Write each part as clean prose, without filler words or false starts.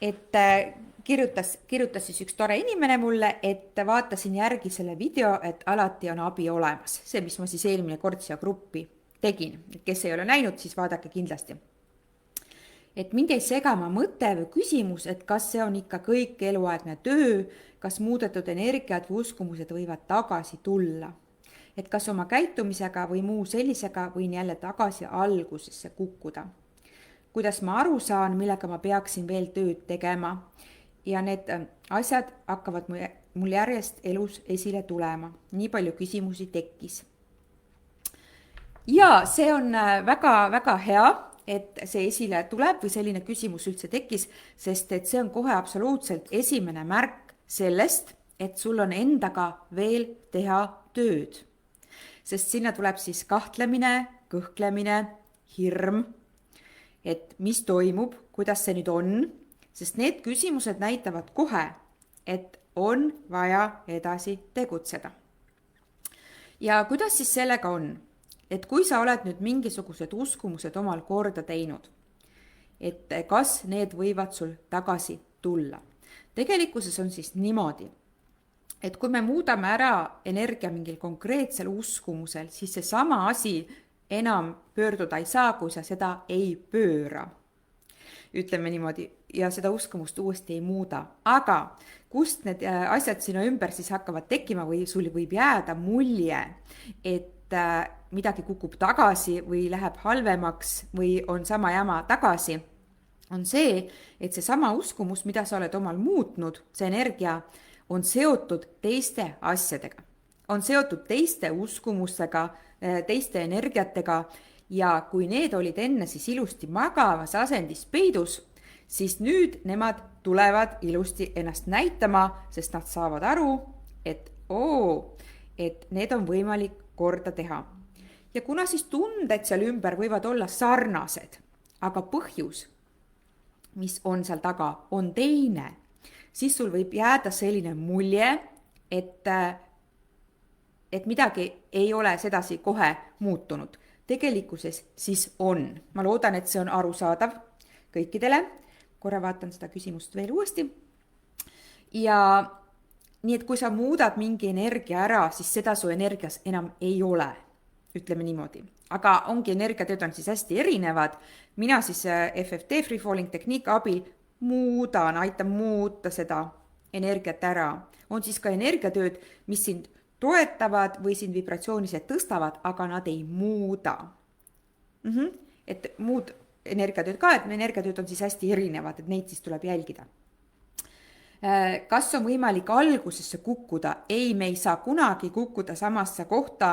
et kirjutas siis üks tore inimene mulle, et vaatasin järgi selle video, et alati on abi olemas. See, mis ma siis eelmine kord siia gruppi tegin. Kes ei ole näinud, siis vaadake kindlasti. Et mind jäi segama mõte või küsimus, et kas see on ikka kõik eluaegne töö, kas muudetud energiat või uskumused võivad tagasi tulla. Et kas oma käitumisega või muu sellisega võin jälle tagasi algusesse kukkuda. Kuidas ma aru saan, millega ma peaksin veel tööd tegema. Ja need asjad hakkavad mul järjest elus esile tulema. Nii palju küsimusi tekkis. Ja see on väga hea, et see esile tuleb või selline küsimus üldse tekkis, sest et see on kohe absoluutselt esimene märk sellest, et sul on endaga veel teha tööd. Sest sinna tuleb siis kahtlemine, kõhklemine, hirm, et mis toimub, kuidas see nüüd on, sest need küsimused näitavad kohe, et on vaja edasi tegutseda. Ja kuidas siis sellega on? Et kui sa oled nüüd mingisugused uskumused omal korda teinud, et kas need võivad sul tagasi tulla. Tegelikkuses on siis niimoodi, et kui me muudame ära energia mingil konkreetsel uskumusel, siis see sama asi enam pöörduda ei saa, kui sa seda ei pööra. Ütleme niimoodi, ja seda uskumust uuesti ei muuda. Aga kust need asjad sinu ümber siis hakkavad tekkima või sul võib jääda mulje, et midagi kukub tagasi või läheb halvemaks või on sama jama tagasi, on see, et see sama uskumus, mida sa oled omal muutnud, see energia on seotud teiste asjadega. On seotud teiste uskumustega, teiste energiatega ja kui need olid enne siis ilusti magavas asendis peidus, siis nüüd nemad tulevad ilusti ennast näitama, sest nad saavad aru, et et need on võimalik korda teha. Ja kuna siis tunded seal ümber võivad olla sarnased, aga põhjus, mis on seal taga, on teine, siis sul võib jääda selline mulje, et midagi ei ole sedasi kohe muutunud. Tegelikkuses siis on. Ma loodan, et see on arusaadav kõikidele. Korra vaatan seda küsimust veel uuesti. Ja nii, et kui sa muudad mingi energia ära, siis seda su energias enam ei ole, ütleme niimoodi. Aga ongi energiatööd on siis hästi erinevad. Mina siis FFT Free Falling tehniika abil aitan muuta seda energiat ära. On siis ka energiatööd, mis sind toetavad või sind vibratsiooniliselt tõstavad, aga nad ei muuda. Et muud energiatööd ka, et energiatööd on siis hästi erinevad, et neid siis tuleb jälgida. Kas on võimalik algusesse kukkuda? Ei, me ei saa kunagi kukkuda samasse kohta,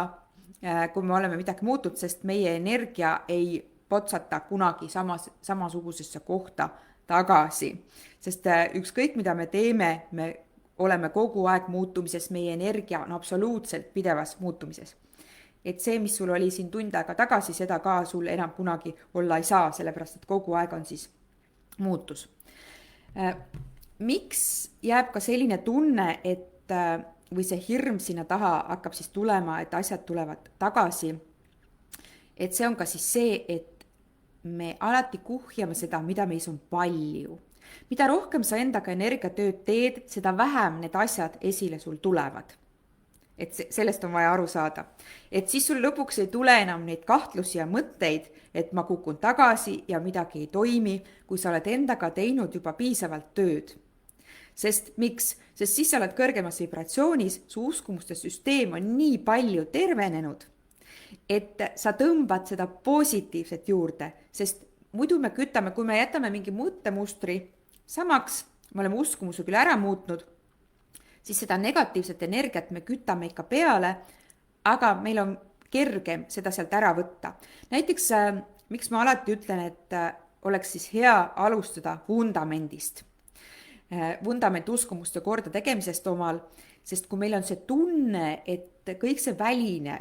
kui me oleme midagi muutnud, sest meie energia ei potsata kunagi samasugusesse kohta tagasi. Sest ükskõik, mida me teeme, me oleme kogu aeg muutumises, meie energia on absoluutselt pidevas muutumises. Et see, mis sul oli siin tund aega tagasi, seda ka sul enam kunagi olla ei saa, sellepärast, et kogu aeg on siis muutus. Miks jääb ka selline tunne, et või see hirm sinna taha hakkab siis tulema, et asjad tulevad tagasi? Et see on ka siis see, et me alati kuhjame seda, mida meis on palju. Mida rohkem sa endaga energiatööd teed, seda vähem need asjad esile sul tulevad. Et sellest on vaja aru saada. Et siis sul lõpuks ei tule enam neid kahtlusi ja mõtteid, et ma kukun tagasi ja midagi ei toimi, kui sa oled endaga teinud juba piisavalt tööd. Sest miks? Sest siis sa oled kõrgemas vibratsioonis, su uskumuste süsteem on nii palju tervenenud, et sa tõmbad seda positiivset juurde, sest muidu me kütame, kui me jätame mingi mõttemustri samaks, me oleme uskumuse küll ära muutnud, siis seda negatiivset energiat me kütame ikka peale, aga meil on kergem seda sealt ära võtta. Näiteks, miks ma alati ütlen, et oleks siis hea alustada vundamendist. Vundament uskumuste korda tegemisest omal, sest kui meil on see tunne, et kõik see väline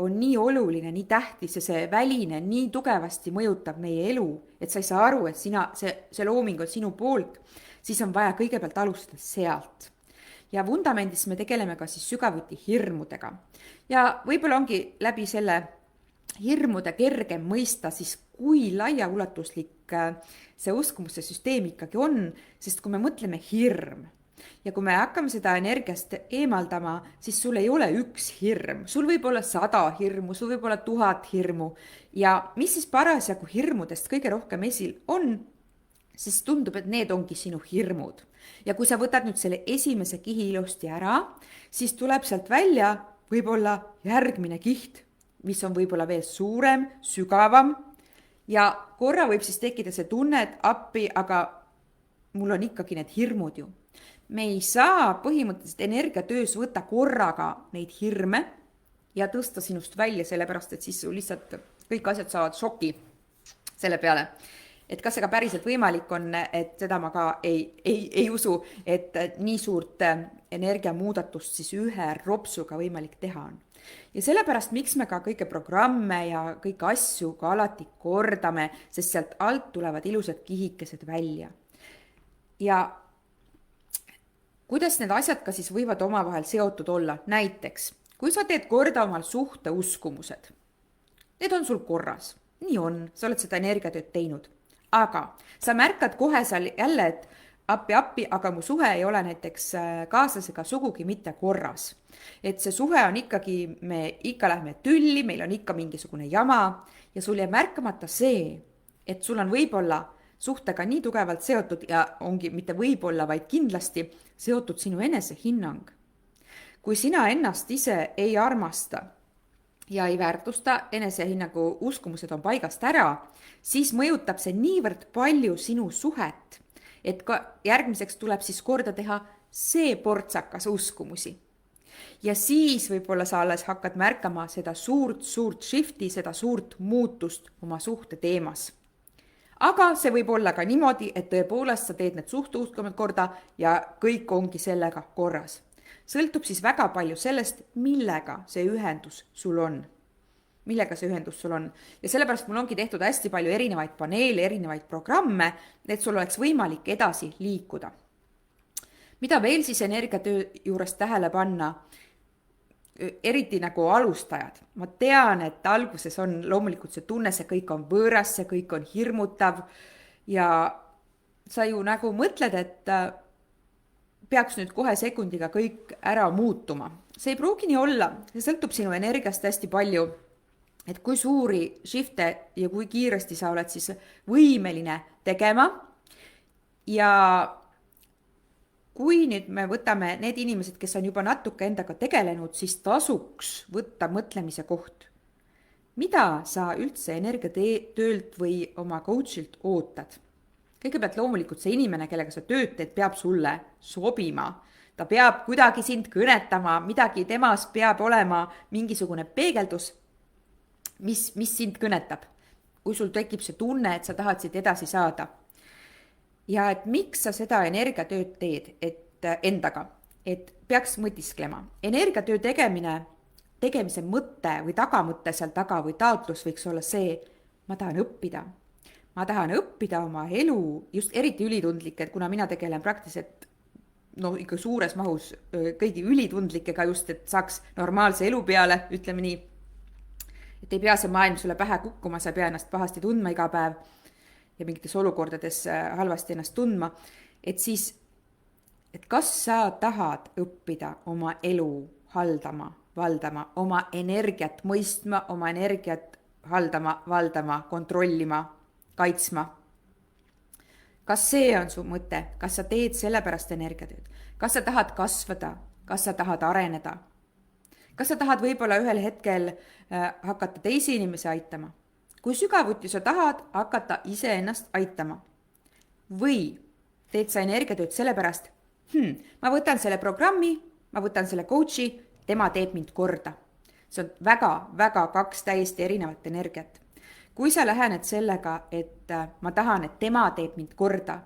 on nii oluline, nii tähtis ja see väline nii tugevasti mõjutab meie elu, et sa ei saa aru, et see looming on sinu poolt, siis on vaja kõigepealt alustada sealt. Ja vundamendis me tegeleme ka siis sügavuti hirmudega. Ja võib-olla ongi läbi selle hirmude kergem mõista, siis kui laiaulatuslik see uskumuste süsteem ikkagi on, sest kui me mõtleme hirm ja kui me hakkame seda energiast eemaldama, siis sul ei ole üks hirm, sul võib olla 100 hirmu, sul võib olla 1000 hirmu ja mis siis parasjagu hirmudest kõige rohkem esil on, siis tundub, et need ongi sinu hirmud. Ja kui sa võtad nüüd selle esimese kihi ilusti ära, siis tuleb sealt välja võib-olla järgmine kiht, mis on võib-olla veel suurem, sügavam ja korra võib siis tekkida see tunne, et appi, aga mul on ikkagi need hirmud ju. Me ei saa põhimõtteliselt energiatöös võtta korraga neid hirme ja tõsta sinust välja, sellepärast et siis sul lihtsalt kõik asjad saavad šoki selle peale. Et kas see ka päriselt võimalik on, et seda ma ka ei usu, et nii suurt energiamuudatust siis ühe ropsuga võimalik teha on. Ja sellepärast, miks me ka kõike programme ja kõike asju ka alati kordame, sest sealt alt tulevad ilusad kihikesed välja. Ja kuidas need asjad ka siis võivad omavahel seotud olla? Näiteks, kui sa teed korda omal suhte uskumused, need on sul korras, nii on, sa oled seda energiatööd teinud. Aga sa märkad kohe seal jälle, et appi, aga mu suhe ei ole näiteks kaaslasega sugugi mitte korras. Et see suhe on ikkagi, me ikka lähme tülli, meil on ikka mingisugune jama ja sul jääb märkamata see, et sul on võib-olla suhtega nii tugevalt seotud ja ongi mitte võib-olla, vaid kindlasti seotud sinu enesehinnang. Kui sina ennast ise ei armasta ja ei väärtusta, enesehinnangu uskumused on paigast ära, siis mõjutab see niivõrd palju sinu suhet, et ka järgmiseks tuleb siis korda teha see portsakas uskumusi. Ja siis võib-olla sa alles hakkad märkama seda suurt shifti, seda suurt muutust oma suhte teemas. Aga see võib olla ka niimoodi, et tõepoolest sa teed need suhteuskumused korda ja kõik ongi sellega korras. Sõltub siis väga palju sellest, millega see ühendus sul on. Ja sellepärast mul ongi tehtud hästi palju erinevaid paneele, erinevaid programme, et sul oleks võimalik edasi liikuda. Mida veel siis energiatöö juures tähele panna? Eriti nagu alustajad. Ma tean, et alguses on loomulikult see tunne, see kõik on võõras, see kõik on hirmutav ja sa ju nagu mõtled, et peaks nüüd kohe sekundiga kõik ära muutuma. See ei pruugi nii olla, see sõltub sinu energiast hästi palju, et kui suuri shifte ja kui kiiresti sa oled siis võimeline tegema. Ja kui nüüd me võtame need inimesed, kes on juba natuke endaga tegelenud, siis tasuks võtta mõtlemise koht. Mida sa üldse energiatöölt või oma coachilt ootad? Kõigepealt loomulikult see inimene, kellega sa tööd teed, peab sulle sobima. Ta peab kuidagi sind kõnetama, midagi temas peab olema mingisugune peegeldus, mis sind kõnetab. Kui sul tekib see tunne, et sa tahad siit edasi saada. Ja et miks sa seda energiatööd teed endaga, et peaks mõtisklema. Energiatöö tegemise mõte või tagamõte seal taga või taotlus võiks olla see, ma tahan õppida. Ma tahan õppida oma elu, just eriti ülitundlikke, et kuna mina tegelen praktiliselt ikka suures mahus kõigi ülitundlikega just, et saaks normaalse elu peale, ütleme nii, et ei pea see maailm sulle pähe kukkuma, sa ei pea ennast pahasti tundma iga päev ja mingites olukordades halvasti ennast tundma, et siis, et kas sa tahad õppida oma elu haldama, valdama, oma energiat mõistma, oma energiat haldama, valdama, kontrollima, kaitsma. Kas see on su mõte? Kas sa teed sellepärast energiatööd? Kas sa tahad kasvada? Kas sa tahad areneda? Kas sa tahad võib-olla ühel hetkel hakata teisi inimesi aitama? Kui sügavuti sa tahad hakata ise ennast aitama? Või teed sa energiatööd sellepärast, ma võtan selle programmi, ma võtan selle coachi, tema teeb mind korda. See on väga kaks täiesti erinevat energiat. Kui sa lähened sellega, et ma tahan, et tema teeb mind korda,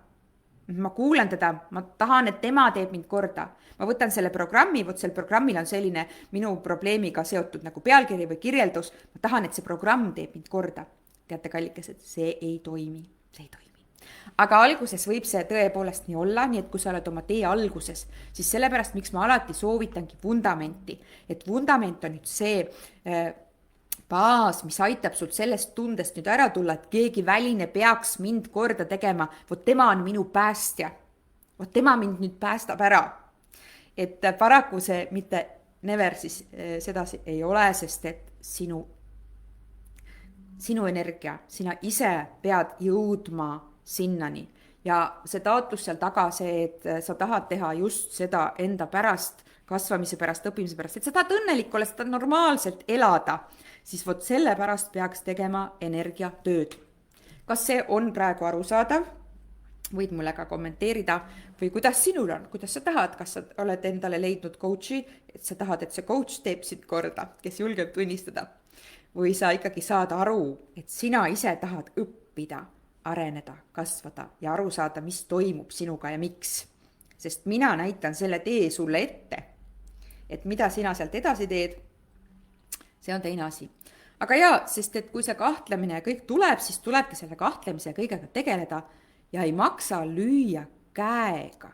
ma kuulan teda, ma tahan, et tema teeb mind korda, ma võtan selle programmi, sel programmil on selline minu probleemiga seotud nagu pealkiri või kirjeldus, ma tahan, et see programm teeb mind korda. Teate kallikesed, see ei toimi. Aga alguses võib see tõepoolest nii olla, nii et kui sa oled oma tee alguses, siis sellepärast, miks ma alati soovitangi vundamenti, et vundament on nüüd see baas, mis aitab sul sellest tundest nüüd ära tulla, et keegi väline peaks mind korda tegema, vot tema on minu päästja. Vot tema mind nüüd päästab ära. Et paraku see mitte never siis sedasi ei ole, sest et sinu energia, sina ise pead jõudma sinnani. Ja see taotlus seal taga see, et sa tahad teha just seda enda pärast, kasvamise pärast, õppimise pärast, et sa tahad õnnelik olla, sa tahad normaalselt elada, siis vot selle pärast peaks tegema energiatööd. Kas see on praegu arusaadav? Võid mulle ka kommenteerida või kuidas sinul on, kuidas sa tahad, kas sa oled endale leidnud coachi, et sa tahad, et see coach teeb sind korda, kes julgeb tunnistada. Või sa ikkagi saad aru, et sina ise tahad õppida, areneda, kasvada ja aru saada, mis toimub sinuga ja miks. Sest mina näitan selle tee sulle ette, et mida sina sealt edasi teed, see on teine asi. Aga jaa, sest et kui see kahtlemine ja kõik tuleb, siis tulebki selle kahtlemise ja kõigega tegeleda ja ei maksa lüüa käega.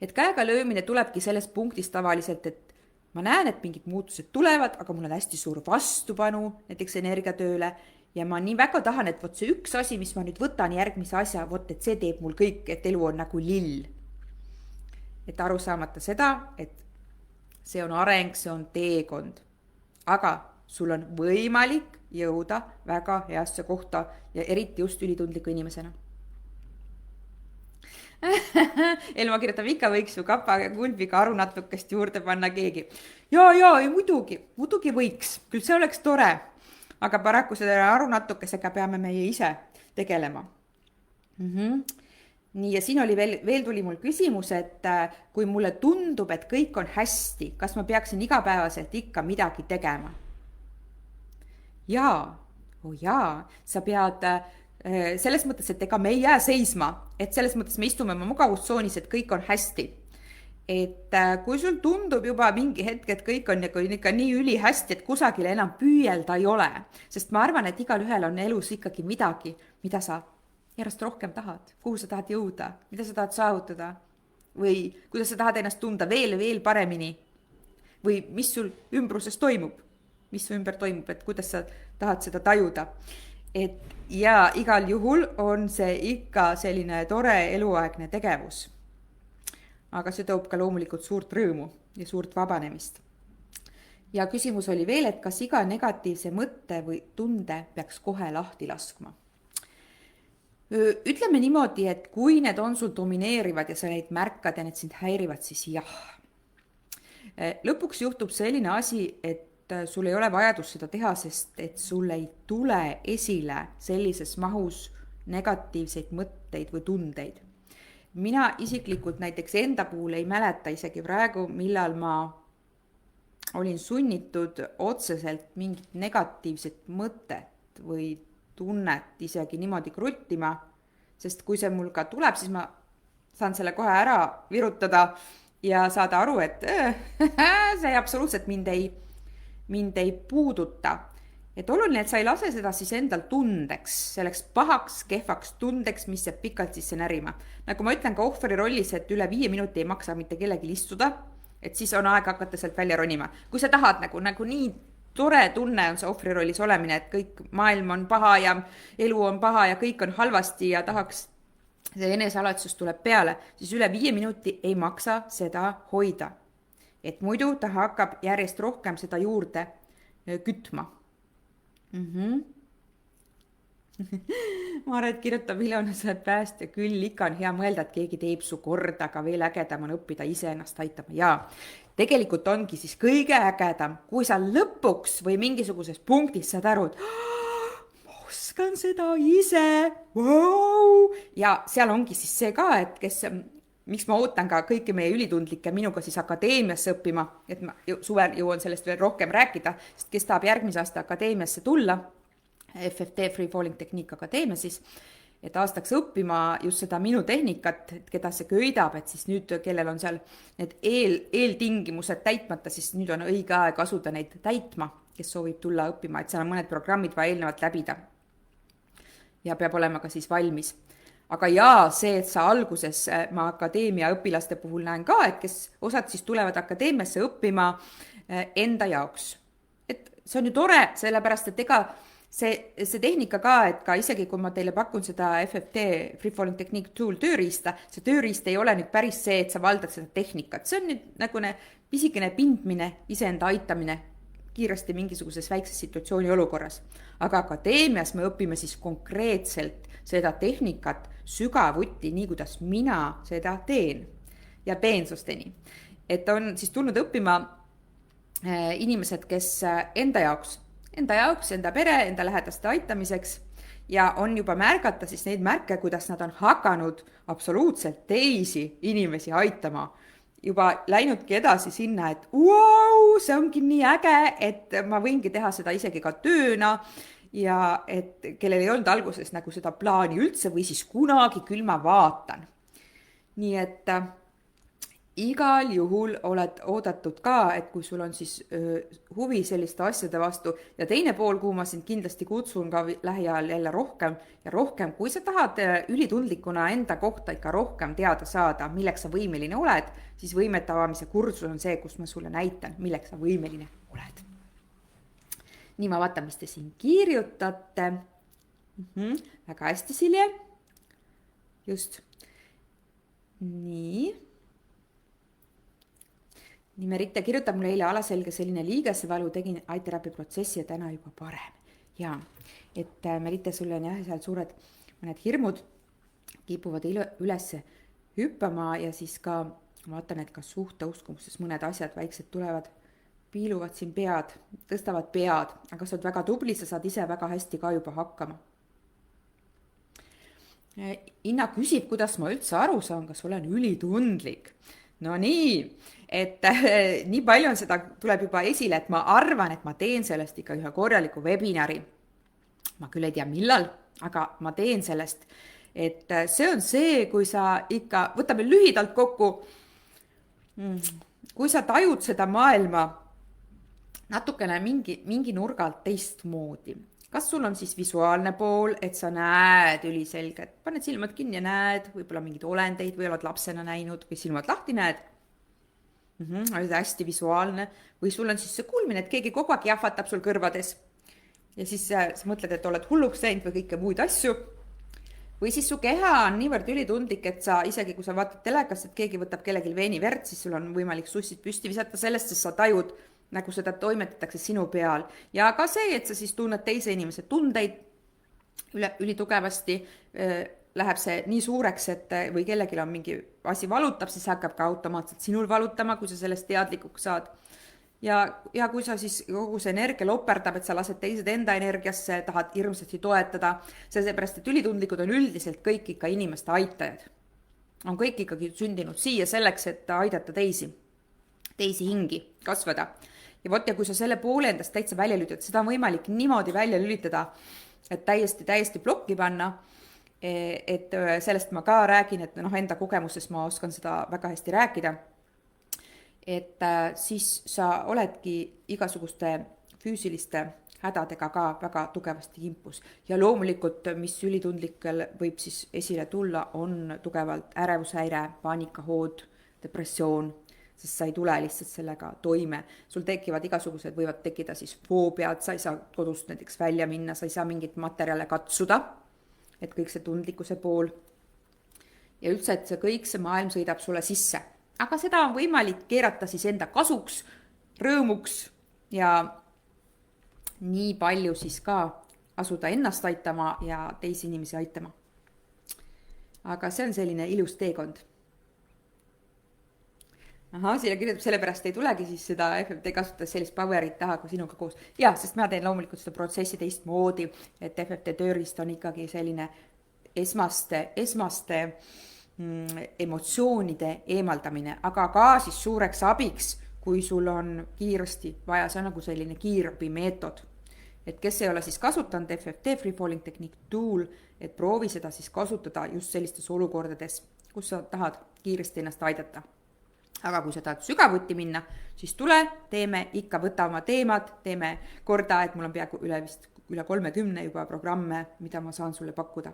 Et käega löömine tulebki sellest punktist tavaliselt, et ma näen, et mingid muutused tulevad, aga mul on hästi suur vastupanu näiteks energiatööle ja ma nii väga tahan, et vot see üks asi, mis ma nüüd võtan järgmise asja, vot et see teeb mul kõik, et elu on nagu lill. Et aru saamata seda, et see on areng, see on teekond. Aga sul on võimalik jõuda väga heasse kohta ja eriti just ülitundliku inimesena. Elma kirjutab, ikka võiks ju kapaga kulbiga arunatukest juurde panna keegi. Ja, ei, muidugi võiks, küll see oleks tore, aga paraku selle arunatukesega peame meie ise tegelema. Nii, ja siin oli veel tuli mul küsimus, et kui mulle tundub, et kõik on hästi, kas ma peaksin igapäevaselt ikka midagi tegema? Jaa, sa pead selles mõttes, et ega me ei jää seisma, et selles mõttes me istume oma mugavustsoonis, et kõik on hästi. Et kui sul tundub juba mingi hetk, et kõik on ikka nii üli hästi, et kusagil enam püüelda ei ole, sest ma arvan, et igal ühel on elus ikkagi midagi, mida sa järjest rohkem tahad, kuhu sa tahad jõuda, mida sa tahad saavutada või kuidas sa tahad ennast tunda veel paremini või mis sul ümbruses toimub, mis su ümber toimub, et kuidas sa tahad seda tajuda. Et ja igal juhul on see ikka selline tore eluaegne tegevus. Aga see toob ka loomulikult suurt rõõmu ja suurt vabanemist. Ja küsimus oli veel, et kas iga negatiivse mõtte või tunde peaks kohe lahti laskma. Ütleme niimoodi, et kui need on sul domineerivad ja sa neid märkad ja need sind häirivad, siis jah. Lõpuks juhtub selline asi, et sul ei ole vajadus seda teha, sest et sul ei tule esile sellises mahus negatiivseid mõtteid või tundeid. Mina isiklikult näiteks enda puhul ei mäleta isegi praegu, millal ma olin sunnitud otseselt mingit negatiivset mõtet või tunnet isegi niimoodi kruttima, sest kui see mul ka tuleb, siis ma saan selle kohe ära virutada ja saada aru, et see absoluutselt mind ei puuduta. Et oluline, et sa ei lase seda siis endal tundeks, selleks pahaks, kehvaks tundeks, mis jääb pikalt sisse närima. Nagu ma ütlen ka ohvri rollis, et üle 5 minuti ei maksa mitte kellegi istuda, et siis on aeg hakata sealt välja ronima. Kui sa tahad nagu nii tore tunne on see ohvri rollis olemine, et kõik maailm on paha ja elu on paha ja kõik on halvasti ja tahaks see enesealatsus tuleb peale, siis üle 5 minuti ei maksa seda hoida. Et muidu ta hakkab järjest rohkem seda juurde kütma. Maaret kirjutab, Ilona, sa oled päästja küll, ikka on hea mõelda, et keegi teeb su korda, aga veel ägedam on õppida ise ennast aitama. Ja tegelikult ongi siis kõige ägedam, kui sa lõpuks või mingisuguses punktis saad aru, et ma oskan seda ise. Wow! Ja seal ongi siis see ka, et miks ma ootan ka kõiki meie ülitundlikke minuga siis akadeemiasse õppima, et ma suvel jõuan sellest veel rohkem rääkida, sest kes tahab järgmise aasta akadeemiasse tulla, FFT Free Falling Technique Akadeemia siis, et aastaks õppima just seda minu tehnikat, et keda see köidab, et siis nüüd, kellel on seal need eeltingimused täitmata, siis nüüd on õige aeg asuda neid täitma, kes soovib tulla õppima, et seal on mõned programmid vaja eelnevalt läbida. Ja peab olema ka siis valmis. Aga jaa, see, et sa alguses ma akadeemia õpilaste puhul näen ka, et kes osad siis tulevad akadeemiasse õppima enda jaoks. Et see on ju tore, sellepärast et ega see tehnika ka, et ka isegi kui ma teile pakun seda FFT, Free Falling Technique Tool tööriista, see tööriist ei ole nüüd päris see, et sa valdad seda tehnikat, see on nüüd nagu pisikene pindmine, iseenda aitamine kiiresti mingisuguses väikses situatsiooni olukorras. aga akadeemias me õpime siis konkreetselt seda tehnikat sügavuti, nii kuidas mina seda teen ja peensusteni. Et on siis tulnud õppima inimesed, kes enda jaoks, enda pere, enda lähedaste aitamiseks ja on juba märgata siis neid märke, kuidas nad on hakanud absoluutselt teisi inimesi aitama. Juba läinudki edasi sinna, et wow, see ongi nii äge, et ma võingi teha seda isegi ka tööna ja et kellel ei olnud alguses nagu seda plaani üldse või siis kunagi küll ma vaatan. Nii et igal juhul oled oodatud ka, et kui sul on siis huvi selliste asjade vastu ja teine pool, kuhu ma sind kindlasti kutsun ka lähiajal jälle rohkem ja rohkem, kui sa tahad ülitundlikuna enda kohta ikka rohkem teada saada, milleks sa võimeline oled, siis võimete avamise kursus on see, kus ma sulle näitan, milleks sa võimeline oled. Nii, ma vaatan, mis te siin kirjutate. Väga hästi, Silje. Just. Nii, Meritte kirjutab mulle eile alaselge selline liigesevalu, tegin eye-terapia protsessi ja täna juba parem. Ja, et Meritte, sulle on jah, seal suured mõned hirmud kipuvad üles hüppama ja siis ka vaatan, et ka suhteuskumuses mõned asjad väiksed tulevad, piiluvad siin pead, tõstavad pead, aga sa oled väga tubli, sa saad ise väga hästi ka juba hakkama. Inna küsib, kuidas ma üldse aru saan, kas olen ülitundlik. No nii, et nii palju on seda, tuleb juba esile, et ma arvan, et ma teen sellest ikka ühe korraliku webinari. Ma küll ei tea millal, aga ma teen sellest, et see on see, kui sa ikka, võtame lühidalt kokku, kui sa tajud seda maailma natukene mingi nurgalt teistmoodi. Kas sul on siis visuaalne pool, et sa näed üliselgelt, paned silmad kinni ja näed, võib-olla mingid olendeid või oled lapsena näinud või silmad lahti näed. Oled hästi visuaalne või sul on siis see kuulmine, et keegi kogu aeg jahvatab sul kõrvades ja siis sa mõtled, et oled hulluks läinud või kõike muid asju. Või siis su keha on niivõrd ülitundlik, et sa isegi kui sa vaatad telekast, et keegi võtab kellelgi veeni verd, siis sul on võimalik sussid püsti visata sellest, sest sa tajud, nagu seda toimetatakse sinu peal. Ja ka see, et sa siis tunned teise inimese tundeid ülitugevasti, läheb see nii suureks, et või kellelgi on mingi asi valutab, siis hakkab ka automaatselt sinul valutama, kui sa sellest teadlikuks saad. Ja kui sa siis kogu see energia loperdab, et sa lased teised enda energiasse, tahad hirmsasti toetada, seepärast, et ülitundlikud on üldiselt kõik ikka inimeste aitajad. On kõik ikkagi sündinud siia selleks, et aidata teisi hingi kasvada. Ja võt, ja kui sa selle poole endast täitsa välja lülitad, seda on võimalik niimoodi välja lülitada, et täiesti plokki panna, et sellest ma ka räägin, et enda kogemuses ma oskan seda väga hästi rääkida, et siis sa oledki igasuguste füüsiliste hädadega ka väga tugevasti kimpus. Ja loomulikult, mis ülitundlikel võib siis esile tulla, on tugevalt ärevushäire, paanikahood, depressioon, sest sa ei tule lihtsalt sellega toime. Sul tekivad igasugused, võivad tekkida siis foobiad, sa ei saa kodust näiteks välja minna, sa ei saa mingit materjale katsuda, et kõik see tundlikkuse pool. Ja üldse, et see maailm sõidab sulle sisse. Aga seda on võimalik keerata siis enda kasuks, rõõmuks ja nii palju siis ka asuda ennast aitama ja teisi inimesi aitama. Aga see on selline ilus teekond. Siia kirjutab, sellepärast ei tulegi siis seda FFT kasutades sellist powerit taha kui sinuga koos. Ja, sest ma teen loomulikult seda protsessi teistmoodi, et FFT tööriist on ikkagi selline esmaste emotsioonide eemaldamine, aga ka siis suureks abiks, kui sul on kiiresti vaja, see on nagu selline kiirabimeetod. Et kes ei ole siis kasutanud FFT, Free Falling Technique Tool, et proovi seda siis kasutada just sellistes olukordades, kus sa tahad kiiresti ennast aidata. Aga kui sa tahad sügavuti minna, siis tule, võta oma teemad, teeme korda, et mul on peaaegu üle 30 juba programme, mida ma saan sulle pakkuda.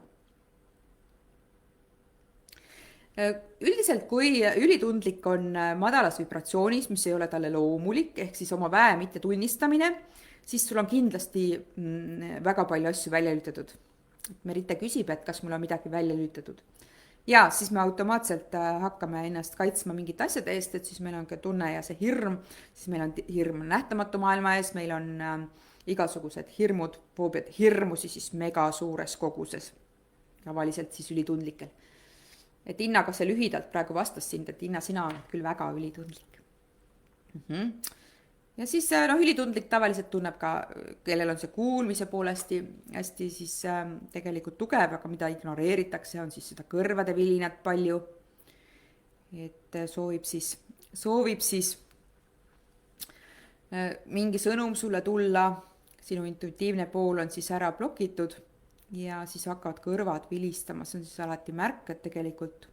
Üldiselt, kui ülitundlik on madalas vibratsioonis, mis ei ole talle loomulik, ehk siis oma väe mitte tunnistamine, siis sul on kindlasti väga palju asju välja lülitatud. Merite küsib, et kas mul on midagi välja lülitatud. Ja siis me automaatselt hakkame ennast kaitsma mingite asjade eest, et siis meil on ka tunne ja see hirm, siis meil on hirm nähtamatu maailma ees, meil on igasugused hirmud, foobiad, hirmusi siis mega suures koguses, tavaliselt siis ülitundlikel. Et Inna, kas see lühidalt praegu vastas sind, et Inna, sina oled küll väga ülitundlik. Ja siis ülitundlik tavaliselt tunneb ka, kellel on see kuulmise pool hästi siis tegelikult tugev, aga mida ignoreeritakse, on siis seda kõrvade vilinat palju. Et soovib siis mingi sõnum sulle tulla, sinu intuitiivne pool on siis ära blokitud ja siis hakkavad kõrvad vilistama, see on siis alati märk, et tegelikult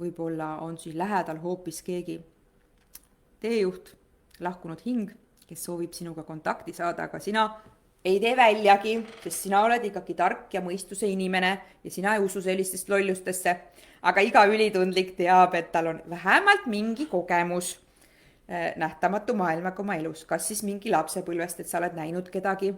võib-olla on siis lähedal hoopis keegi teejuht, lahkunud hing, kes soovib sinuga kontakti saada, aga sina ei tee väljagi, sest sina oled ikkagi tark ja mõistuse inimene ja sina ei usu sellistest lollustesse. Aga iga ülitundlik teab, et tal on vähemalt mingi kogemus nähtamatu maailmaga oma elus. Kas siis mingi lapsepõlvest, et sa oled näinud kedagi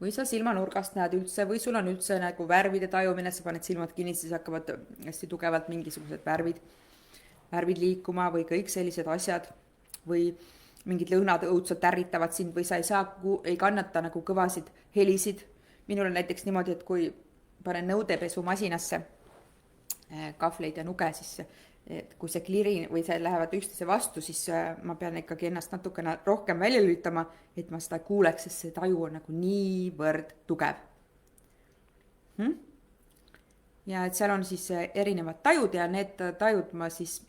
või sa silmanurgast näed üldse või sul on üldse nagu värvide tajumine, sa paned silmad kinni, siis hakkavad hästi tugevalt mingisugused värvid liikuma või kõik sellised asjad või mingid lõhnad õudselt ärritavad sind või sa ei kannata nagu kõvasid helisid. Minul on näiteks niimoodi, et kui panen nõudepesumasinasse kahvleid ja nuge, siis et kui see klirin või see lähevad üksteise vastu, siis ma pean ikkagi ennast natukene rohkem välja lülitama, et ma seda kuuleks, sest see taju on nagu niivõrd tugev. Ja et seal on siis erinevad tajud ja need tajud ma siis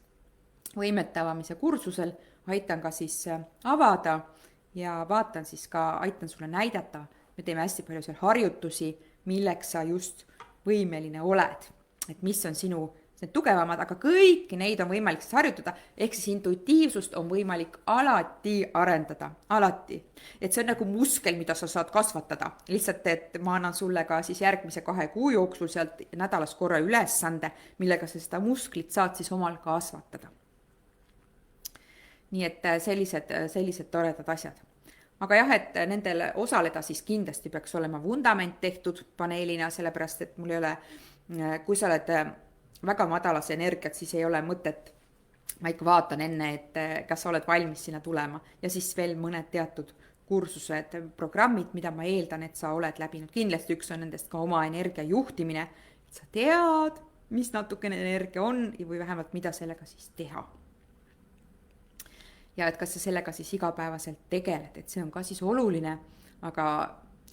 võimete avamise kursusel aitan ka siis avada ja vaatan siis ka, aitan sulle näidata. Me teeme hästi palju seal harjutusi, milleks sa just võimeline oled. Et mis on sinu tugevamad, aga kõiki neid on võimalik siis harjutada, ehk siis intuitiivsust on võimalik alati arendada, alati. Et see on nagu muskel, mida sa saad kasvatada. Lihtsalt, et ma annan sulle ka siis järgmise 2 kuu jooksul sealt nädalas korra ülesande, millega sa seda musklit saad siis omal kasvatada. Nii et sellised toredad asjad. Aga jah, et nendel osaleda siis kindlasti peaks olema vundament tehtud paneelina, sellepärast, et mul ei ole, kui sa oled väga madalas energiat, siis ei ole mõtet, ma ikka vaatan enne, et kas sa oled valmis sinna tulema ja siis veel mõned teatud kursused, programmid, mida ma eeldan, et sa oled läbinud. Kindlasti üks on nendest ka oma energia juhtimine, et sa tead, mis natukene energia on või vähemalt mida sellega siis teha. Ja et kas sa sellega siis igapäevaselt tegeled, et see on ka siis oluline, aga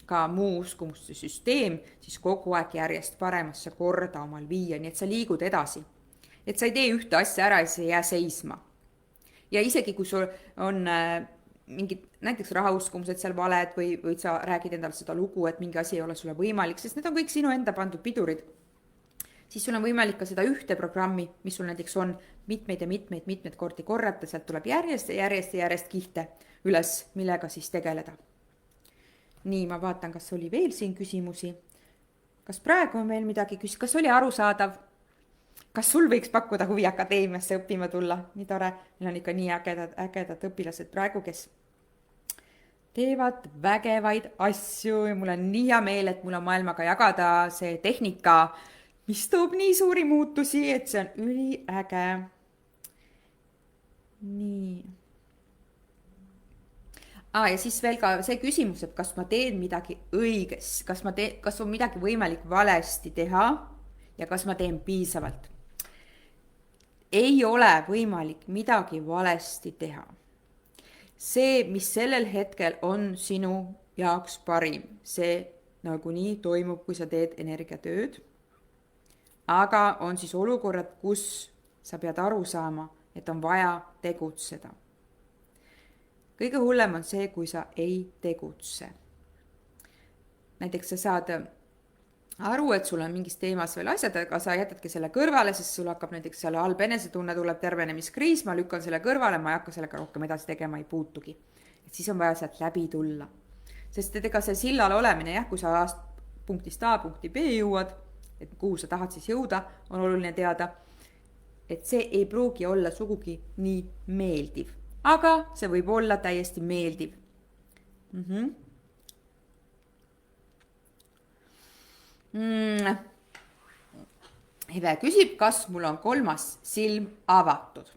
ka muu uskumuste süsteem siis kogu aeg järjest paremasse korda omal viia, nii et sa liigud edasi. Et sa ei tee ühte asja ära ja sa ei jää seisma. Ja isegi kui sul on mingid näiteks rahauskumuses seal valed või sa räägid endale seda lugu, et mingi asi ei ole sulle võimalik, sest need on kõik sinu enda pandud pidurid, siis sul on võimalik ka seda ühte programmi, mis sul näiteks on mitmeid kordi korrata, sealt tuleb järjest kihte üles, millega siis tegeleda. Nii, ma vaatan, kas oli veel siin küsimusi. Kas praegu on veel midagi kas oli arusaadav? Kas sul võiks pakkuda huvi akadeemiasse õppima tulla? Nii tore, meil on ikka nii ägedad õpilased praegu, kes teevad vägevaid asju ja mul on nii hea meel, et mul on maailmaga jagada see tehnika, mis toob nii suuri muutusi, et see on üliäge. Nii. Ja siis veel ka see küsimus, et kas ma teen midagi õiges, kas on midagi võimalik valesti teha ja kas ma teen piisavalt. Ei ole võimalik midagi valesti teha. See, mis sellel hetkel on sinu jaoks parim, see nagunii toimub, kui sa teed energiatööd. Aga on siis olukorrad, kus sa pead aru saama, et on vaja tegutseda. Kõige hullem on see, kui sa ei tegutse. Näiteks sa saad aru, et sul on mingis teemas veel asjad, aga sa jätadki selle kõrvale, sest sul hakkab näiteks selle halb enesetunne, tuleb tervenemiskriis, ma lükkan selle kõrvale, ma ei hakka sellega rohkem edasi tegema, ei puutugi. Et siis on vaja sealt läbi tulla. Sest et ega see sillal olemine, jah, kui sa punktist A punkti B jõuad, et kuhu sa tahad siis jõuda, on oluline teada, et see ei pruugi olla sugugi nii meeldiv. Aga see võib olla täiesti meeldiv. Mhm. Mm. Eve küsib, kas mul on kolmas silm avatud.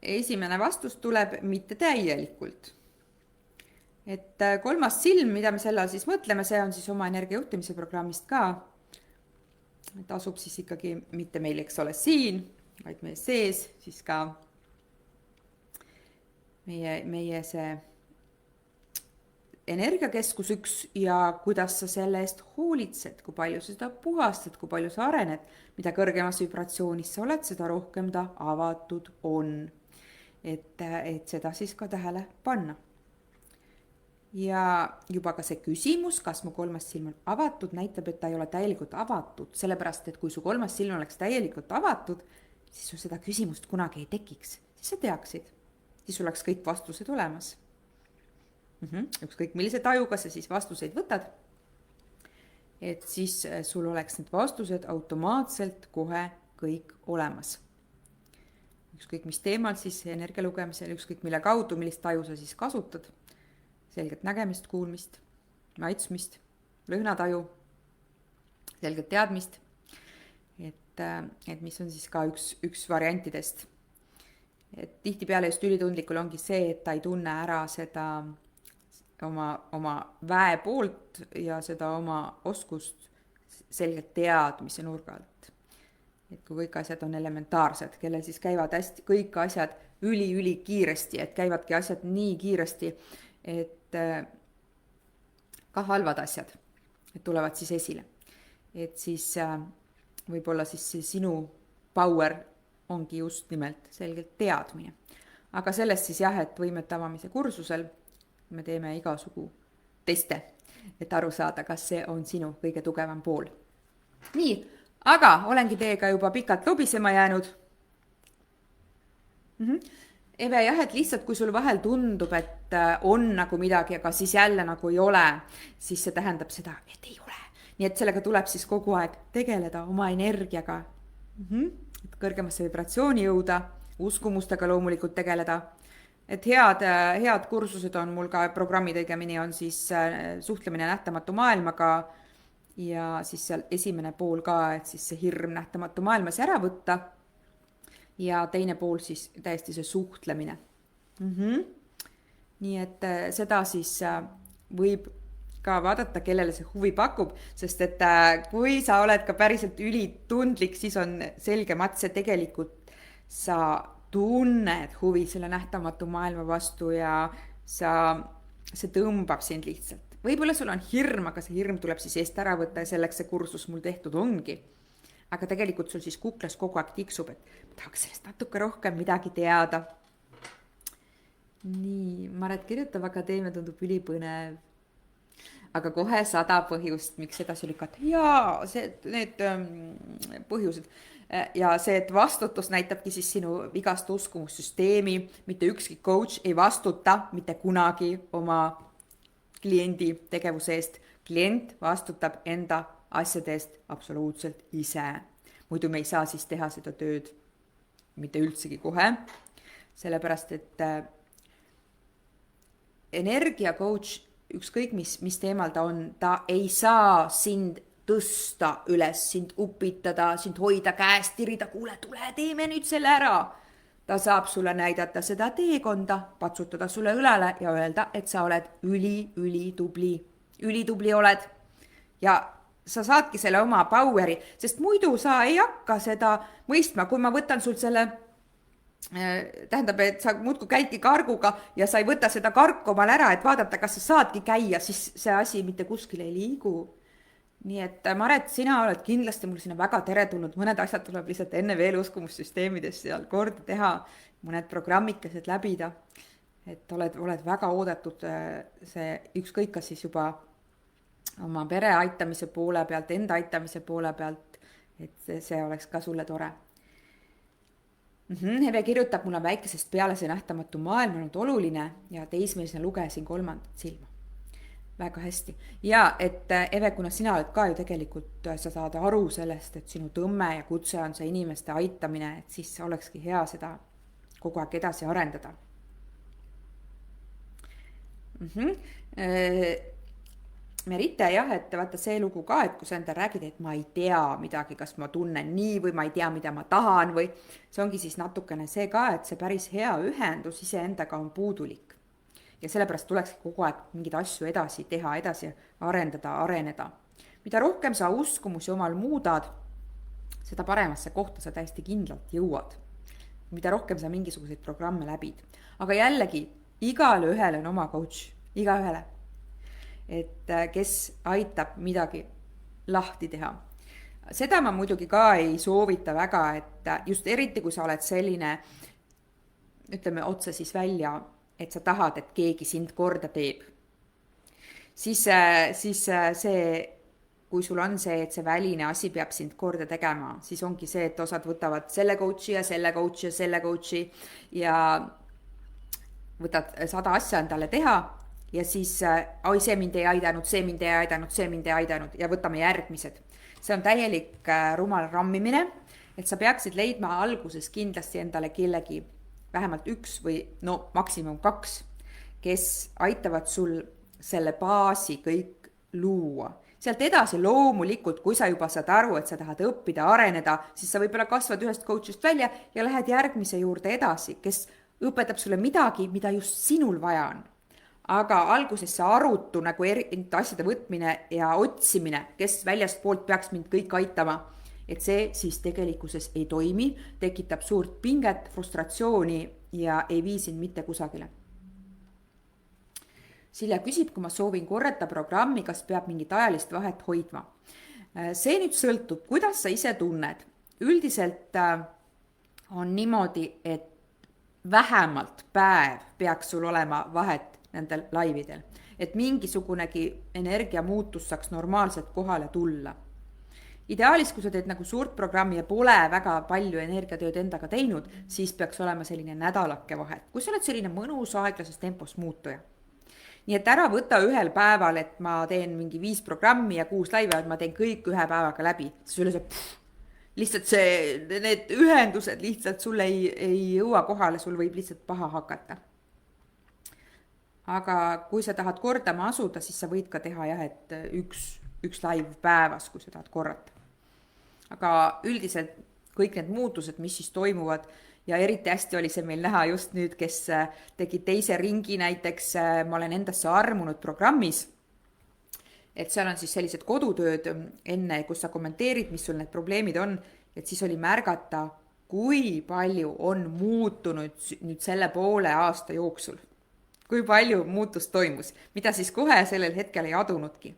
Esimene vastus tuleb mitte täielikult. Et kolmas silm, mida me selle all siis mõtleme, see on siis oma energiajuhtimise programmist ka. Et asub siis ikkagi mitte meil, eks ole, siin, vaid meie sees, siis ka meie see energiakeskus üks ja kuidas sa selle eest hoolitsed, kui palju sa seda puhastad, kui palju sa arened, mida kõrgemas vibratsioonis sa oled, seda rohkem ta avatud on. Et seda siis ka tähele panna. Ja juba ka see küsimus, kas mu kolmas silm on avatud, näitab, et ta ei ole täielikult avatud, sellepärast, et kui su kolmas silm oleks täielikult avatud, siis sul seda küsimust kunagi ei tekiks, siis sa teaksid, siis sul oleks kõik vastused olemas. Ükskõik millise tajuga sa siis vastuseid võtad, et siis sul oleks need vastused automaatselt kohe kõik olemas. Ükskõik mis teemal siis energia lugemisel, ükskõik mille kaudu, millist taju sa siis kasutad, selget nägemist, kuulmist, maitsmist, lõhnataju, selget teadmist, et mis on siis ka üks variantidest. Et tihtipeale just ülitundlikul ongi see, et ta ei tunne ära seda oma väe poolt ja seda oma oskust selgelt teadmise nurga alt. Et kui kõik asjad on elementaarsed, kellel siis käivad hästi kõik asjad üli kiiresti, et käivadki asjad nii kiiresti, et ka halvad asjad, et tulevad siis esile. Et siis võib-olla siis sinu power ongi just nimelt selgelt teadmine. Aga sellest siis jah, et võimete avamise kursusel me teeme igasugu teste, et aru saada, kas see on sinu kõige tugevam pool. Nii, aga olengi teiega juba pikalt lobisema jäänud. Eve, jah, et lihtsalt kui sul vahel tundub, et on nagu midagi, aga siis jälle nagu ei ole, siis see tähendab seda, et ei ole. Nii et sellega tuleb siis kogu aeg tegeleda oma energiaga. Et kõrgemasse vibratsiooni jõuda, uskumustega loomulikult tegeleda. Et head kursused on mul ka, programmid õigemini on siis suhtlemine nähtamatu maailmaga ja siis seal esimene pool ka, et siis see hirm nähtamatu maailmas ära võtta ja teine pool siis täiesti see suhtlemine. Nii et seda siis võib ka vaadata, kellele see huvi pakub, sest et kui sa oled ka päriselt ülitundlik, siis on selge matse tegelikult sa tunned huvi selle nähtamatu maailma vastu ja see tõmbab sind lihtsalt. Võib-olla sul on hirm, aga see hirm tuleb siis eest ära võtta ja selleks see kursus mul tehtud ongi. Aga tegelikult sul siis kuklas kogu aeg tiksub, et tahaks sellest natuke rohkem midagi teada. Nii, Maret kirjutab, akadeemia tundub ülipõnev. Aga kohe 100 põhjust, miks edasi lükata. Jaa, need põhjused. Ja see, et vastutus näitabki siis sinu vigast uskumussüsteemi, mitte ükski coach ei vastuta mitte kunagi oma kliendi tegevuse eest. Klient vastutab enda asjade eest absoluutselt ise. Muidu me ei saa siis teha seda tööd mitte üldsegi kohe, sellepärast et energia coach, ükskõik mis teemal ta on, ta ei saa sind tõsta üles, sind upitada, sind hoida käest, tirida, kuule, tule, teeme nüüd selle ära. Ta saab sulle näidata seda teekonda, patsutada sulle õlale ja öelda, et sa oled ülitubli. Ülitubli oled. Ja sa saadki selle oma poweri, sest muidu sa ei hakka seda mõistma, kui ma võtan sul selle, tähendab, et sa muudku käidki karguga ja sa ei võta seda karku omal ära, et vaadata, kas sa saadki käia, siis see asi mitte kuskile ei liigu. Nii et Maret, sina oled kindlasti mul sinna väga teretulnud, mõned asjad tuleb lihtsalt enne veel uskumussüsteemides seal korda teha, mõned programmikesed läbida, et oled väga oodatud see ükskõik kas siis juba oma pere aitamise poole pealt, enda aitamise poole pealt, et see oleks ka sulle tore. Eve kirjutab, mul on väikesest peale see nähtamatu maailm olnud oluline ja teismelisena lugesin 3. silma. Väga hästi. Ja et Eve, kuna sina oled ka ju tegelikult, sa saad aru sellest, et sinu tõmme ja kutse on see inimeste aitamine, et siis olekski hea seda kogu aeg edasi arendada. Merite, jah, et vaata see lugu ka, et kui sa enda räägid, et ma ei tea midagi, kas ma tunnen nii või ma ei tea, mida ma tahan või see ongi siis natukene see ka, et see päris hea ühendus iseendaga on puudulik. Ja sellepärast tulekski kogu aeg mingeid asju edasi teha, edasi arendada, areneda. Mida rohkem sa uskumusi omal muudad, seda paremasse kohta sa täiesti kindlalt jõuad. Mida rohkem sa mingisuguseid programme läbid. Aga jällegi, igale ühele on oma coach, iga ühele. Et kes aitab midagi lahti teha. Seda ma muidugi ka ei soovita väga, et just eriti kui sa oled selline, ütleme otse siis välja, et sa tahad, et keegi sind korda teeb. Siis see, kui sul on see, et see väline asi peab sind korda tegema, siis ongi see, et osad võtavad selle coach'i ja selle coach'i ja selle coach'i ja võtad 100 asja endale teha ja siis oi, see mind ei aidanud, see mind ei aidanud, see mind ei aidanud ja võtame järgmised. See on täielik rumal rammimine, et sa peaksid leidma alguses kindlasti endale kellegi vähemalt 1 või no maksimum 2, kes aitavad sul selle baasi kõik luua. Sealt edasi loomulikult, kui sa juba saad aru, et sa tahad õppida, areneda, siis sa võib-olla kasvad ühest coach'ist välja ja lähed järgmise juurde edasi, kes õpetab sulle midagi, mida just sinul vaja on. Aga alguses see arutu nagu asjade võtmine ja otsimine, kes väljast poolt peaks mind kõik aitama, et see siis tegelikkuses ei toimi, tekitab suurt pinget, frustratsiooni ja ei vii sind mitte kusagile. Silja küsib, kui ma soovin korrata programmi, kas peab mingit ajalist vahet hoidma. See nüüd sõltub, kuidas sa ise tunned. Üldiselt on niimoodi, et vähemalt päev peaks sul olema vahet nendel laividel, et mingisugunegi energiamuutus saaks normaalselt kohale tulla. Ideaalis, kui sa teed nagu suurt programmi ja pole väga palju energiatööd endaga teinud, siis peaks olema selline nädalake vahet, kui sa oled selline mõnus aeglases tempos muutuja. Nii et ära võta ühel päeval, et ma teen mingi 5 programmi ja 6 laivi, et ma teen kõik ühe päevaga läbi. Sulle lihtsalt need ühendused lihtsalt sulle ei jõua kohale, sul võib lihtsalt paha hakata. Aga kui sa tahad kordama asuda, siis sa võid ka teha jah, et üks live päevas, kui sa tahad korrata. Aga üldiselt kõik need muutused, mis siis toimuvad ja eriti hästi oli see meil näha just nüüd, kes tegi teise ringi näiteks, ma olen endasse armunud programmis, et seal on siis sellised kodutööd enne, kus sa kommenteerid, mis sul need probleemid on, et siis oli märgata, kui palju on muutunud nüüd selle poole aasta jooksul. Kui palju muutust toimus, mida siis kohe sellel hetkel ei adunudki.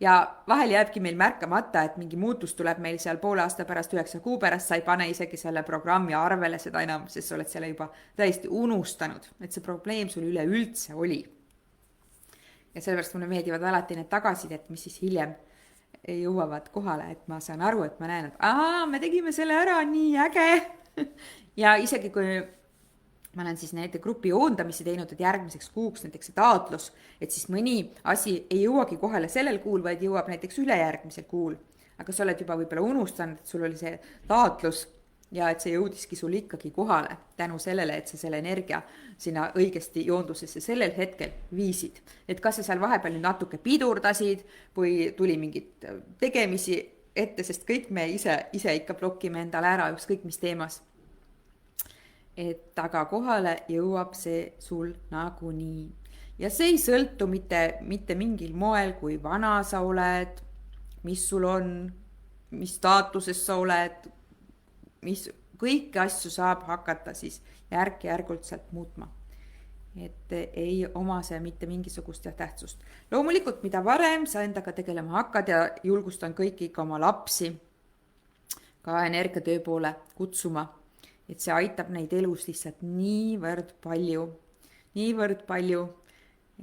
Ja vahel jääbki meil märkamata, et mingi muutus tuleb meil seal poole aasta pärast, 9 kuu pärast, sa ei pane isegi selle programmi arvele seda enam, sest sa oled selle juba täiesti unustanud, et see probleem sul üleüldse oli. Ja sellepärast mulle meeldivad alati need tagasidet, mis siis hiljem jõuavad kohale, et ma saan aru, et ma näen, et me tegime selle ära, nii äge. Ja isegi kui ma olen siis näite grupi joondamisi teinud, et järgmiseks kuuks näiteks see taotlus, et siis mõni asi ei jõuagi kohale sellel kuul, vaid jõuab näiteks ülejärgmisel kuul. Aga sa oled juba võib-olla unustanud, et sul oli see taotlus ja et see jõudiski sul ikkagi kohale tänu sellele, et sa selle energia sinna õigesti joondusesse sellel hetkel viisid. Et kas sa seal vahepeal nüüd natuke pidurdasid või tuli mingit tegemisi ette, sest kõik me ise ikka blokime endale ära ükskõik mis teemas. Et aga kohale jõuab see sul nagunii. Ja see ei sõltu mitte mingil moel, kui vana sa oled, mis sul on, mis staatuses sa oled, mis kõiki asju saab hakata siis järk-järgult sealt muutma. Et ei oma see mitte mingisugust tähtsust. Loomulikult, mida varem sa endaga tegelema hakkad ja julgustan kõiki ikka oma lapsi ka energiatöö poole kutsuma, et see aitab neid elus lihtsalt niivõrd palju,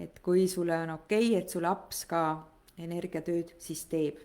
et kui sulle on okei, et su laps ka energiatööd siis teeb.